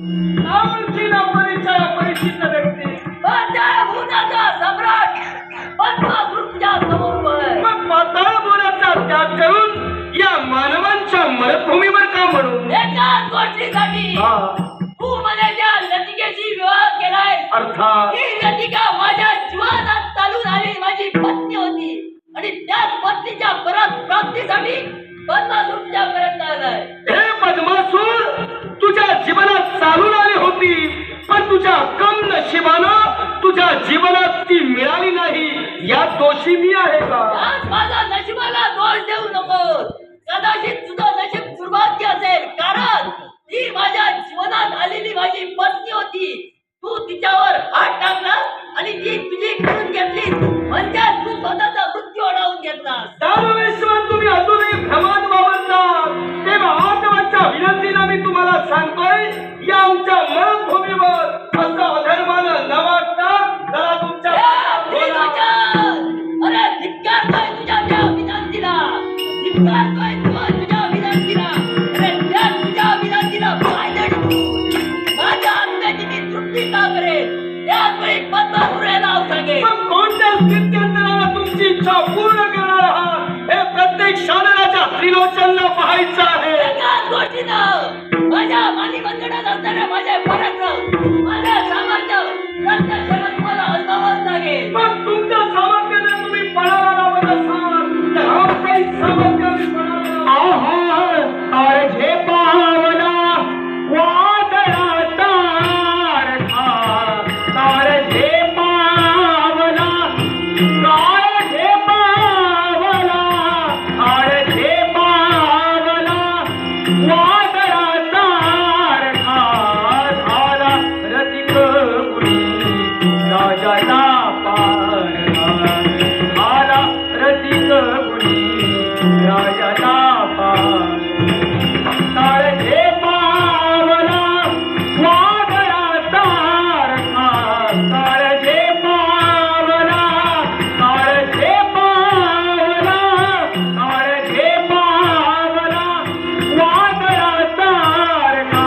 नावची परिचय परिचित व्यक्ती भूताचा सम्राट बदमासूर तुझ्या समोर उभा आहे. मग पाताळ बोलाचा त्याग करून या मानवांच्या मरभूमीवर का म्हणून एकाच गोष्टीसाठी तू माझ्या लतिकेशी विवाह केलाय. अर्थात ही लतिका माझ्या जीवनात चालून आली माझी पत्नी होती आणि त्याच पत्नीच्या परत प्राप्तीसाठी बदमासूर तुझ्यापर्यंत आलाय. हे पद्मासूर तुझ्या जीवनात चालून आली होती, पण तुझ्या कम नशिबानं तुझ्या जीवनात ती मिळाली नाही. या दोषी मी आहे का? आज माझ्या नशिबाला दोष देऊ नकोस. कदाचित तुझं नशीब दुर्भाग्य असेल, कारण ती माझ्या जीवनात आलेली माझी पत्नी होती. तू तिच्यावर हात टाकला आणि ती तुझी करून घेतली, म्हणजे तू स्वतःचा मृत्यू ओढावून घेतला. दानवेश्वर तुम्ही अजूनही भ्रमात वावरतात. तेव्हा आत्माच्या विनंतीनं मी तुम्हाला सांगतोय, या आमच्या मरणभूमीवर असं अधर्मानं न वागता जरा तुमच्या अरे धिक्कारतोय तुझ्या त्या विनंतीला, धिक्कारतोय तुझ्या विनंतीला. अरे त्या तुझ्या विनंतीला फायदा माझ्या आत्म्याची मी तृप्ती का करेल? त्याच वेळी बदमासूर नाव सांगेल. मग कोणत्या स्थित्यंतराला तुमची इच्छा पूर्ण करणार आहात? हे प्रत्येक शानराच्या त्रिलोचनला पाहायचं आहे. एकाच गोष्टीनं माझ्या मालिबंधनात असणाऱ्या माझे पराक्रम, माझे सामर्थ्य प्रत्यक्षात तुम्हाला अनुभवावं लागेल. मग तुमच्या सामर्थ्याने तुम्ही पणाला लावत असाल तर हा काही सामर्थ्य मी पणाला हे पावला वादळा तारखा तारझे पावला तारझे पावला तारझे पावला वादळा तारखा झाला रतिक गुणी राजाचा पारखा झाला रतिक गुणी राजाचा पारखा तारझे पावला वादळा तारखा तारझे पावला तारझे पावला तारझे पावला वादळा तारखा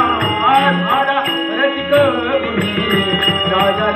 झाला रतिक गुणी राजा